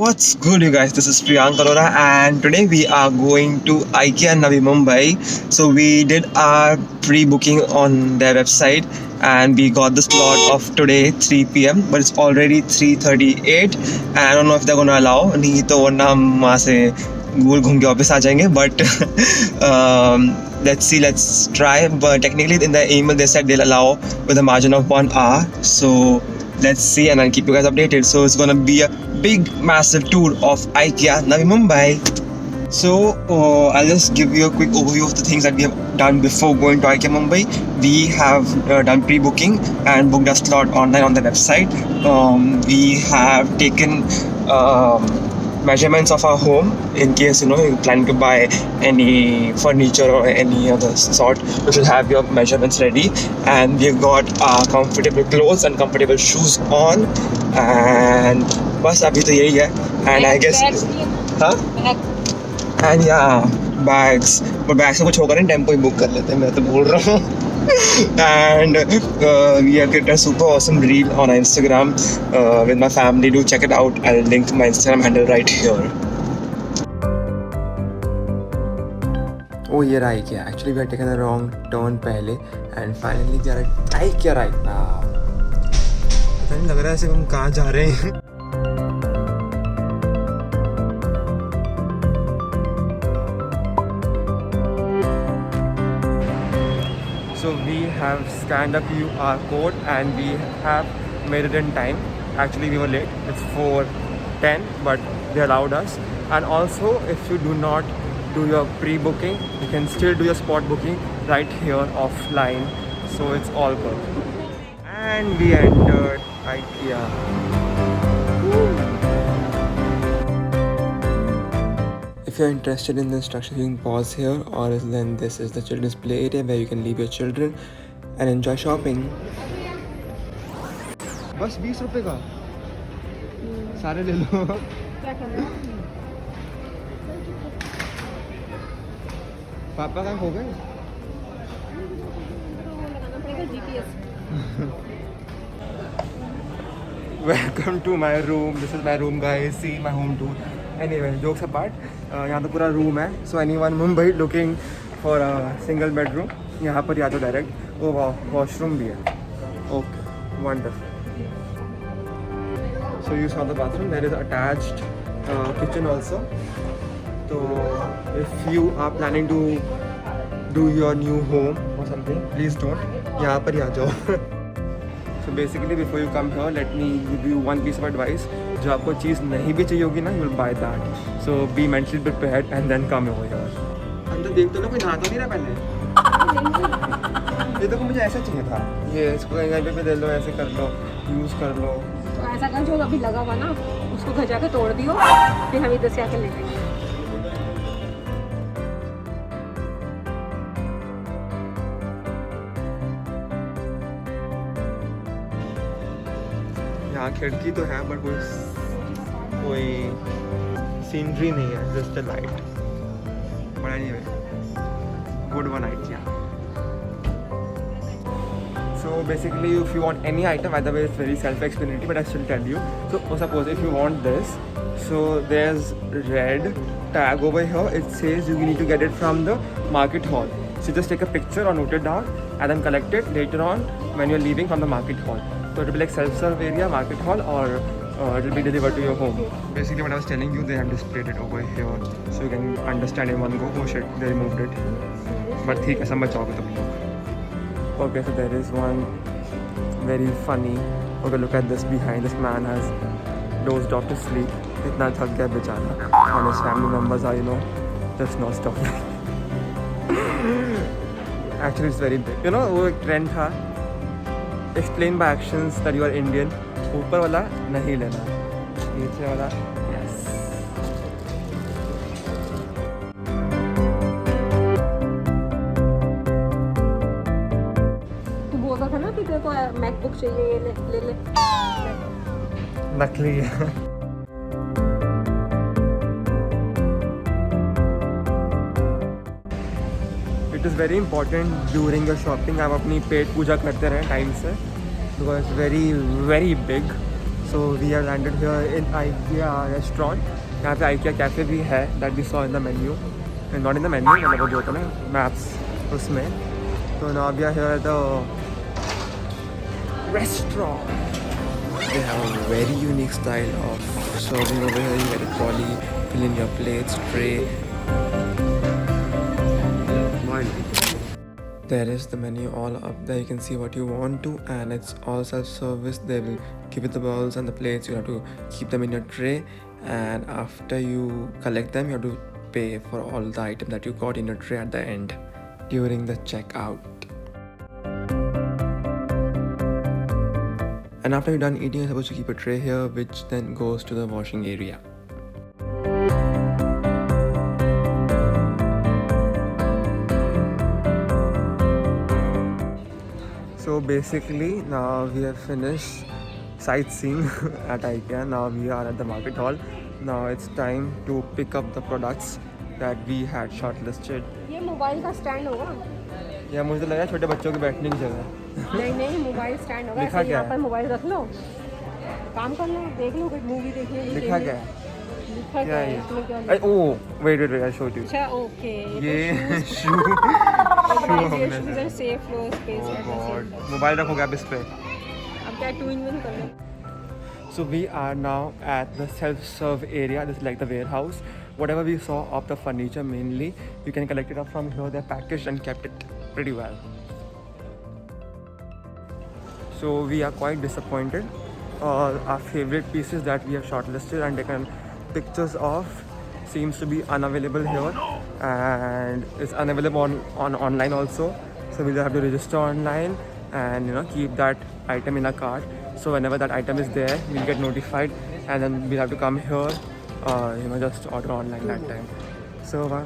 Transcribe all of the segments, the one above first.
What's good, you guys? This is Priyank Arora, and today we are going to IKEA Navi Mumbai. So we did our pre-booking on their website, and we got the slot of today 3 p.m. But it's already 3:38, and I don't know if they're gonna allow. नहीं तो वरना हम वहाँ से गोल घूम के वापस आ जाएंगे. But let's see, let's try. But technically, in the email they said they'll allow with a margin of 1 hour. So let's see, and I'll keep you guys updated. So it's gonna be a big massive tour of IKEA Navi Mumbai. So I'll just give you a quick overview of the things that we have done before going to IKEA Mumbai. We have done pre-booking and booked a slot online on the website. We have taken measurements of our home in case you're planning to buy any furniture or any other sort. You should have your measurements ready, and we've got comfortable clothes and comfortable shoes on, and बस अभी तो यही है. And I guess हाँ and yeah, bags, but bags से कुछ होगा नहीं, टेम्पो ही बुक कर लेते हैं, मैं तो बोल रहा हूँ. And we have created a super awesome reel on Instagram with my family. Do check it out. I'll link my Instagram handle right here. Oh, ये रहा IKEA. Actually, we had taken a wrong turn पहले, and finally we are at IKEA right now. पता नहीं लग रहा है ऐसे हम कहाँ जा रहे हैं. So we have scanned a QR code and we have made it in time. Actually, we were late. It's 4:10, but they allowed us. And also, if you do not do your pre-booking, you can still do your spot booking right here offline. So it's all good. And we entered IKEA. If you're interested in the instructions, you can pause here, or then this is the children's play area where you can leave your children and enjoy shopping. बस 20 रुपए का सारे ले लो. क्या करना? पापा कहाँ खो गए? लगाना पड़ेगा GPS. Welcome to my room. This is my room, guys. See my home tour. Anyway, jokes apart, यहाँ तो पूरा रूम है. So anyone Mumbai looking for a single bedroom, यहाँ पर या तो डायरेक्ट वो वॉशरूम भी है. Okay, wonderful. So you saw the bathroom. There is attached kitchen also. So if you are planning to do your new home or something, please don't. यहाँ पर ही आ जाओ. So basically, before you come here, let me give you one piece of advice. जो आपको चीज़ नहीं भी चाहिए होगी ना, you will buy that. So be mentally prepared and then come over here. अंदर देख तो लो, कोई नहा तो नहीं रहा पहले. ये तो मुझे ऐसा चाहिए था. ये इसको कहीं पे दे लो, ऐसे कर लो, यूज़ कर लो. तो ऐसा कर, जो अभी लगा हुआ ना उसको घर जाकर तोड़ दियो, फिर हम इधर से आकर ले लेंगे. यहाँ खिड़की तो है बट कोई सीनरी नहीं है, just a light. But anyway, good one idea. So basically, if you want any item, by the way, it's very self-explanatory, but I still tell you. So suppose if you want this, so there's red tag over here. It says you need to get it from the market hall. So just take a picture or note it down and then collect it later on when you're leaving from the market hall. So it will be like self-serve area, market hall, or it will be delivered to your home. Basically, what I was telling you, they have displayed it over here, so you can understand in one go. Oh shit, they removed it. But ठीक है, समझ जाओगे तुम लोग. Okay, so there is one very funny. Okay, look at this behind. This man has dozed off to sleep. इतना थक गया बेचारा. And his family members are, just not stopping. Actually, it's very big. वो एक trend था. Explain by actions that you are Indian. ऊपर वाला नहीं लेना, नीचे वाला yes. तू बोलता था ना कि तेरे को मैकबुक चाहिए, ले ले. नकली है. It is very important during your shopping आप अपनी पेट पूजा करते रहें टाइम से, because it's very very big. So we have landed here in IKEA restaurant. यहाँ पे IKEA cafe भी है that we saw in the menu. And not in the menu, मतलब वो जो होता है ना maps उसमें. So now we are here at the restaurant. They have a very unique style of serving over here. You get a trolley, fill in your plates, tray. There is the menu all up there. You can see what you want to, and it's all self-service. They will give you the bowls and the plates. You have to keep them in your tray, and after you collect them, you have to pay for all the items that you got in your tray at the end during the checkout. And after you're done eating, you're supposed to keep a tray here, which then goes to the washing area. So basically, now we have finished sightseeing at IKEA. Now we are at the market hall. Now it's time to pick up the products that we had shortlisted. ये mobile का stand होगा? या मुझे लग रहा है छोटे बच्चों की बैठने की जगह है। नहीं नहीं, मोबाइल स्टैंड होगा। लिखा ऐसे क्या यहाँ है? पर मोबाइल रख लो, काम कर लो, देख लो, कोई मूवी देखनी है। लिखा क्या है? लिखा क्या है? इसमें क्या अरे oh wait I show you. अच्छा ओके, ये shoe safe low space. Mobile रखोगे आप इस पे। अब क्या 2-in-1 कर लो। So we are now at the self-serve area. This is like the warehouse. Whatever we saw of the furniture mainly, you can collect it up from here. They're packaged and kept it pretty well. So we are quite disappointed. Our favorite pieces that we have shortlisted and taken pictures of seems to be unavailable here, and it's unavailable on online also. So we'll have to register online and keep that item in a cart. So whenever that item is there, we'll get notified, and then we'll have to come here, just order online that time. So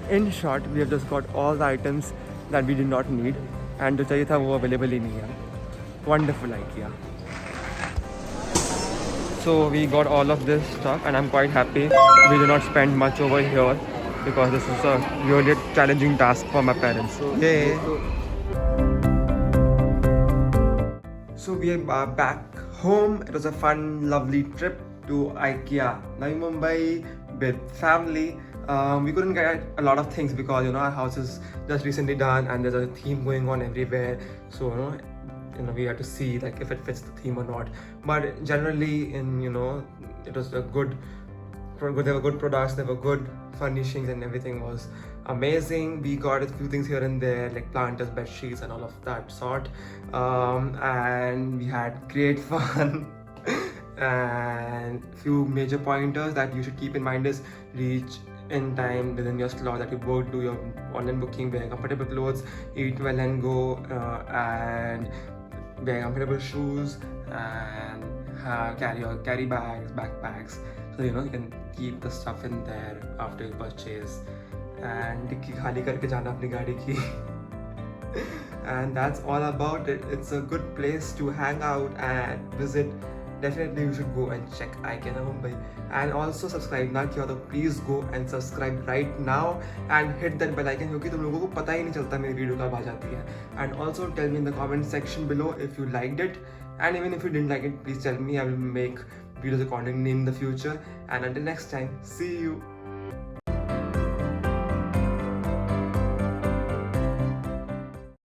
in short, we have just got all the items that we did not need, and जो चाहिए था वो available ही नहीं है. Wonderful IKEA. So we got all of this stuff, and I'm quite happy. We did not spend much over here because this is a really challenging task for my parents. Yay! So we are back home. It was a fun, lovely trip to IKEA, Navi Mumbai, with family. We couldn't get a lot of things because our house is just recently done and there's a theme going on everywhere. So we had to see like if it fits the theme or not. But generally, it was a good. They were good products. They were good furnishings, and everything was amazing. We got a few things here and there like planters, bed sheets, and all of that sort. And we had great fun. And few major pointers that you should keep in mind is reach in time within your slot that you both do your online booking, wear comfortable clothes, eat well and go, and wear comfortable shoes, and carry bags, backpacks, so you can keep the stuff in there after you purchase, and dicky खाली करके जाना अपनी गाड़ी की. And that's all about it. It's a good place to hang out and visit. Definitely you should go and check IKEA Mumbai, and also subscribe ना किया तो please go and subscribe right now and hit that bell icon क्योंकि तुम लोगों को पता ही नहीं चलता मेरी वीडियो कब आ जाती है. And also tell me in the comment section below if you liked it, and even if you didn't like it, please tell me. I will make videos accordingly in the future. And until next time, see you.